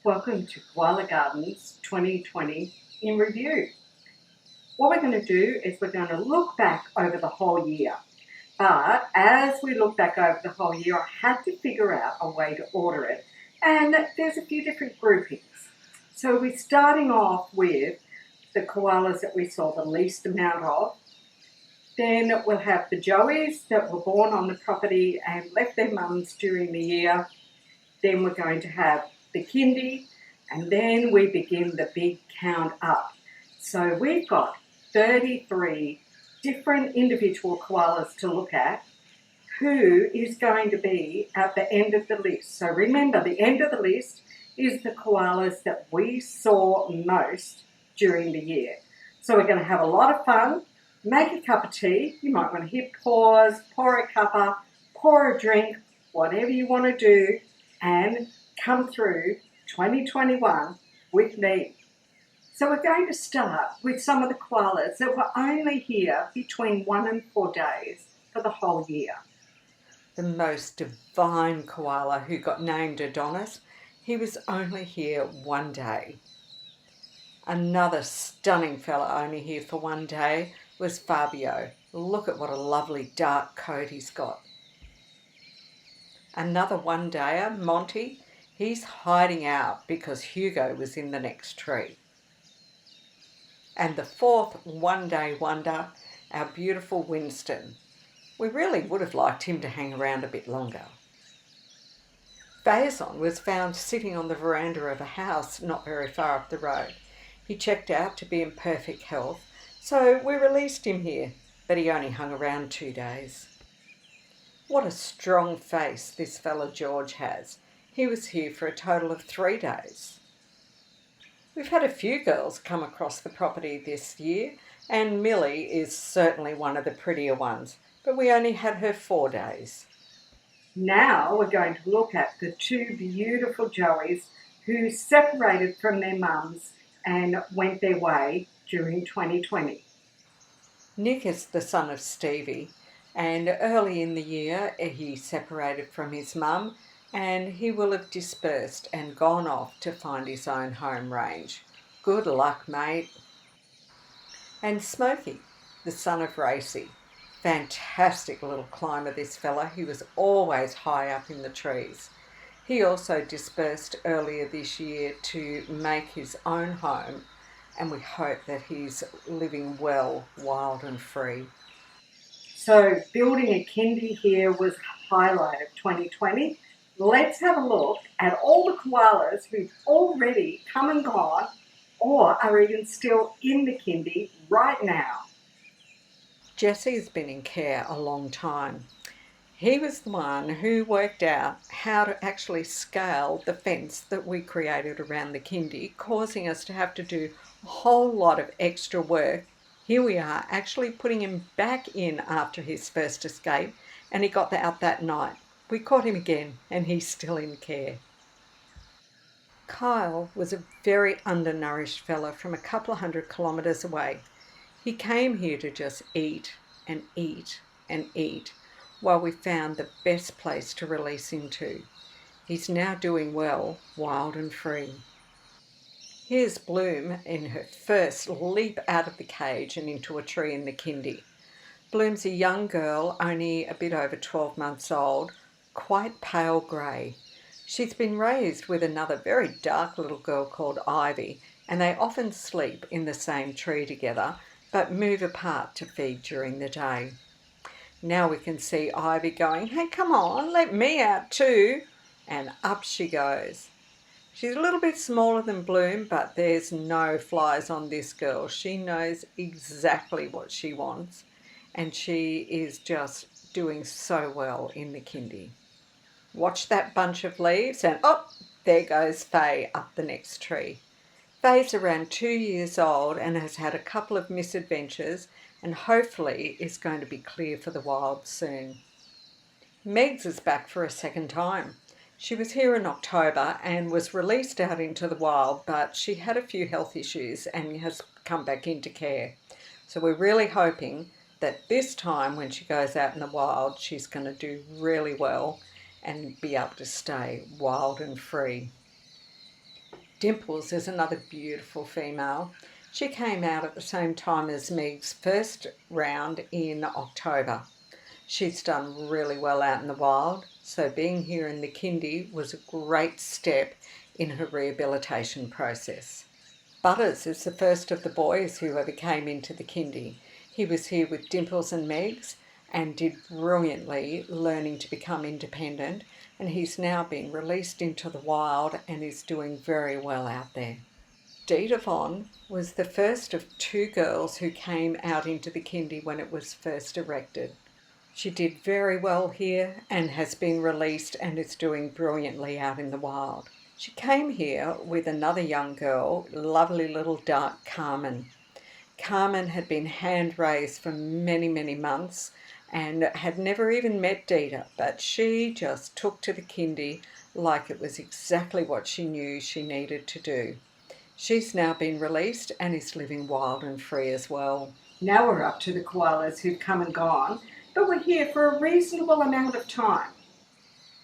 Welcome to Koala Gardens 2020 in review. What we're going to do is we're going to look back over the whole year. But as we look back over the whole year, I had to figure out a way to order it. And there's a few different groupings. So we're starting off with the koalas that we saw the least amount of. Then we'll have the joeys that were born on the property and left their mums during the year. Then we're going to have the kindy, and then we begin the big count up. So we've got 33 different individual koalas to look at. Who is going to be at the end of the list? So remember, the end of the list is the koalas that we saw most during the year. So we're going to have a lot of fun. Make a cup of tea. You might want to hit pause, pour a cuppa, pour a drink, whatever you want to do, and come through 2021 with me. So we're going to start with some of the koalas that were only here between 1 and 4 days for the whole year. The most divine koala who got named Adonis, he was only here 1 day. Another stunning fella only here for 1 day was Fabio. Look at what a lovely dark coat he's got. Another 1-dayer, Monty, he's hiding out because Hugo was in the next tree. And the fourth 1-day wonder, our beautiful Winston. We really would have liked him to hang around a bit longer. Faison was found sitting on the veranda of a house not very far up the road. He checked out to be in perfect health, so we released him here, but he only hung around 2 days. What a strong face this fella George has. He was here for a total of 3 days. We've had a few girls come across the property this year, and Millie is certainly one of the prettier ones, but we only had her 4 days. Now we're going to look at the 2 beautiful joeys who separated from their mums and went their way during 2020. Nick is the son of Stevie, and early in the year he separated from his mum, and he will have dispersed and gone off to find his own home range. Good luck, mate. And Smokey, the son of Racy. Fantastic little climber, this fella. He was always high up in the trees. He also dispersed earlier this year to make his own home, and we hope that he's living well, wild and free. So building a kindy here was the highlight of 2020. Let's have a look at all the koalas who've already come and gone or are even still in the kindy right now. Jesse's been in care a long time. He was the one who worked out how to actually scale the fence that we created around the kindy, causing us to have to do a whole lot of extra work. Here we are actually putting him back in after his first escape, and he got out that night. We caught him again, and he's still in care. Kyle was a very undernourished fella from a couple of 100 kilometres away. He came here to just eat and eat and eat while we found the best place to release him to. He's now doing well, wild and free. Here's Bloom in her first leap out of the cage and into a tree in the kindy. Bloom's a young girl, only a bit over 12 months old, quite pale grey. She's been raised with another very dark little girl called Ivy, and they often sleep in the same tree together, but move apart to feed during the day. Now we can see Ivy going, "Hey, come on, let me out too." And up she goes. She's a little bit smaller than Bloom, but there's no flies on this girl. She knows exactly what she wants, and she is just doing so well in the kindy. Watch that bunch of leaves, and oh, there goes Faye up the next tree. Faye's around 2 years old and has had a couple of misadventures, and hopefully is going to be clear for the wild soon. Megs is back for a second time. She was here in October and was released out into the wild, but she had a few health issues and has come back into care. So we're really hoping that this time when she goes out in the wild, she's going to do really well and be able to stay wild and free. Dimples is another beautiful female. She came out at the same time as Meg's first round in October. She's done really well out in the wild, so being here in the kindy was a great step in her rehabilitation process. Butters is the first of the boys who ever came into the kindy. He was here with Dimples and Megs and did brilliantly, learning to become independent, and he's now been released into the wild and is doing very well out there. Deetavon was the first of two girls who came out into the kindy when it was first erected. She did very well here and has been released and is doing brilliantly out in the wild. She came here with another young girl, lovely little dark Carmen. Carmen had been hand raised for many, many months and had never even met Dita, but she just took to the kindy like it was exactly what she knew she needed to do. She's now been released and is living wild and free as well. Now we're up to the koalas who've come and gone, but we're here for a reasonable amount of time.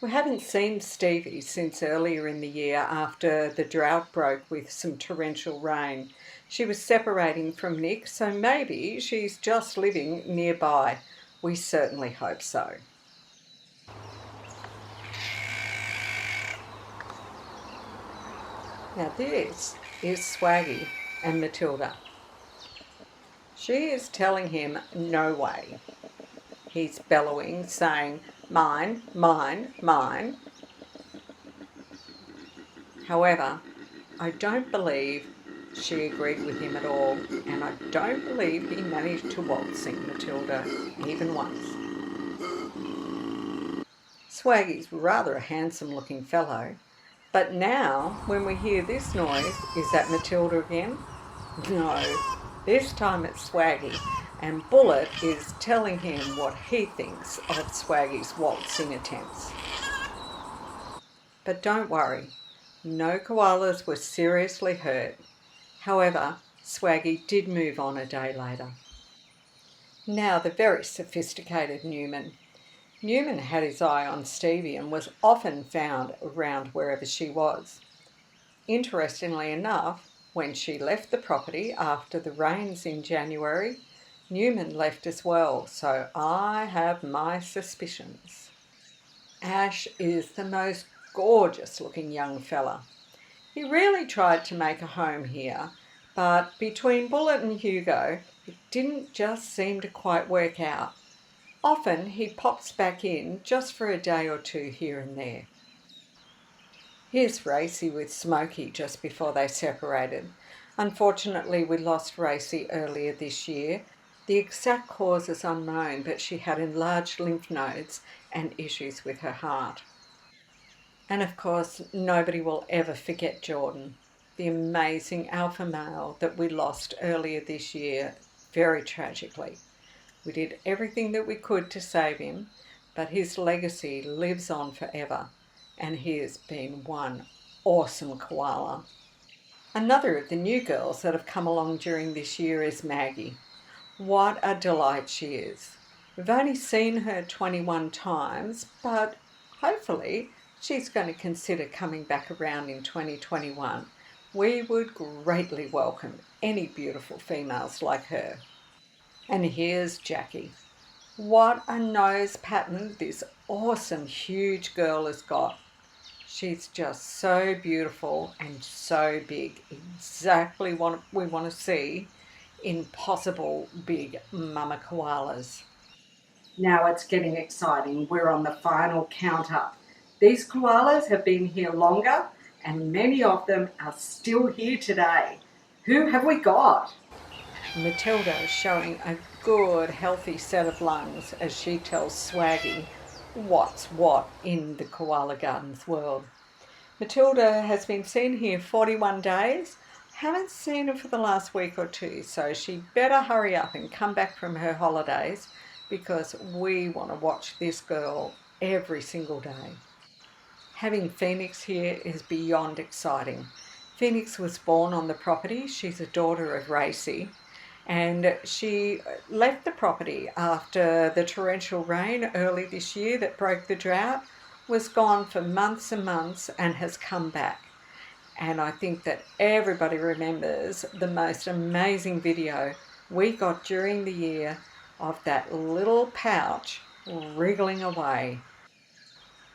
We haven't seen Stevie since earlier in the year after the drought broke with some torrential rain. She was separating from Nick, so maybe she's just living nearby. We certainly hope so. Now this is Swaggy and Matilda. She is telling him no way. He's bellowing, saying, "Mine, mine, mine." However, I don't believe she agreed with him at all, and I don't believe he managed to waltzing Matilda even once. Swaggy's rather a handsome looking fellow, but now when we hear this noise, is that Matilda again? No, this time it's Swaggy, and Bullet is telling him what he thinks of Swaggy's waltzing attempts. But don't worry, no koalas were seriously hurt. However, Swaggy did move on a day later. Now the very sophisticated Newman. Newman had his eye on Stevie and was often found around wherever she was. Interestingly enough, when she left the property after the rains in January, Newman left as well, so I have my suspicions. Ash is the most gorgeous looking young fella. He really tried to make a home here, but between Bullet and Hugo, it didn't just seem to quite work out. Often he pops back in just for a day or two here and there. Here's Racy with Smokey just before they separated. Unfortunately, we lost Racy earlier this year. The exact cause is unknown, but she had enlarged lymph nodes and issues with her heart. And of course, nobody will ever forget Jordan, the amazing alpha male that we lost earlier this year, very tragically. We did everything that we could to save him, but his legacy lives on forever, and he has been one awesome koala. Another of the new girls that have come along during this year is Maggie. What a delight she is. We've only seen her 21 times, but hopefully she's going to consider coming back around in 2021. We would greatly welcome any beautiful females like her. And here's Jackie. What a nose pattern this awesome huge girl has got. She's just so beautiful and so big. Exactly what we want to see in possible big mama koalas. Now it's getting exciting. We're on the final count up. These koalas have been here longer and many of them are still here today. Who have we got? Matilda is showing a good healthy set of lungs as she tells Swaggy what's what in the Koala Gardens world. Matilda has been seen here 41 days. Haven't seen her for the last week or two, so she better hurry up and come back from her holidays because we want to watch this girl every single day. Having Phoenix here is beyond exciting. Phoenix was born on the property. She's a daughter of Racy, and she left the property after the torrential rain early this year that broke the drought, was gone for months and months and has come back. And I think that everybody remembers the most amazing video we got during the year of that little pouch wriggling away.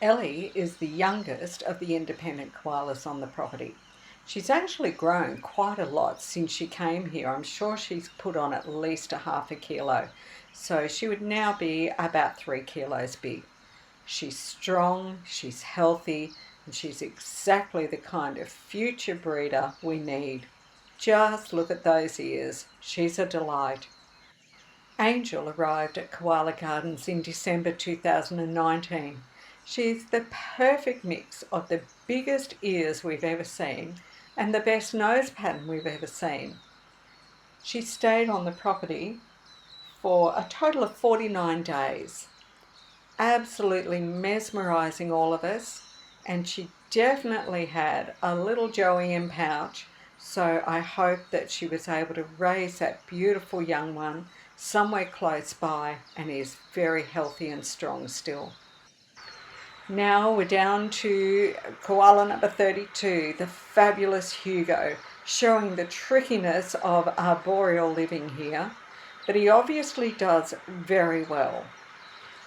Ellie is the youngest of the independent koalas on the property. She's actually grown quite a lot since she came here. I'm sure she's put on at least a half a kilo. So she would now be about 3 kilos big. She's strong, she's healthy, and she's exactly the kind of future breeder we need. Just look at those ears. She's a delight. Angel arrived at Koala Gardens in December 2019. She's the perfect mix of the biggest ears we've ever seen and the best nose pattern we've ever seen. She stayed on the property for a total of 49 days, absolutely mesmerising all of us, and she definitely had a little Joey pouch, so I hope that she was able to raise that beautiful young one somewhere close by and is very healthy and strong still. Now we're down to koala number 32, the fabulous Hugo, showing the trickiness of arboreal living here, but he obviously does very well.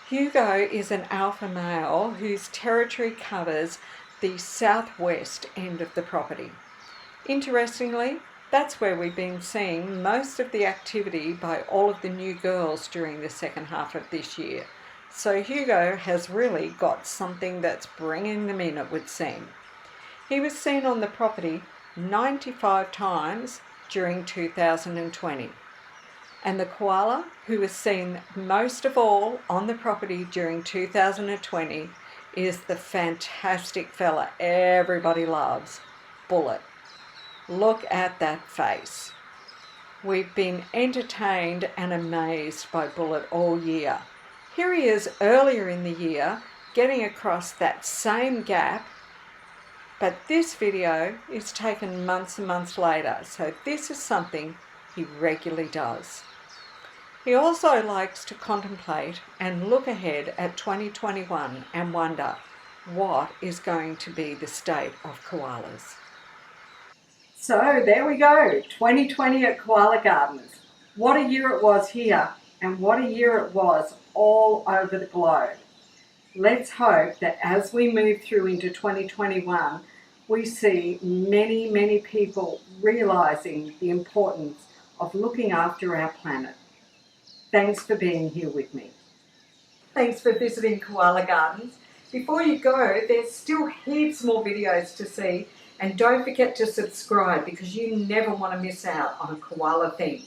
Hugo is an alpha male whose territory covers the southwest end of the property. Interestingly, that's where we've been seeing most of the activity by all of the new girls during the second half of this year. So Hugo has really got something that's bringing them in, it would seem. He was seen on the property 95 times during 2020. And the koala who was seen most of all on the property during 2020 is the fantastic fella everybody loves, Bullet. Look at that face. We've been entertained and amazed by Bullet all year. Here he is earlier in the year getting across that same gap, but this video is taken months and months later, so this is something he regularly does. He also likes to contemplate and look ahead at 2021 and wonder what is going to be the state of koalas. So there we go, 2020 at Koala Gardens. What a year it was here, and what a year it was all over the globe. Let's hope that as we move through into 2021, we see many people realising the importance of looking after our planet. Thanks for being here with me. Thanks for visiting Koala Gardens. Before you go, there's still heaps more videos to see, and don't forget to subscribe because you never want to miss out on a koala thing.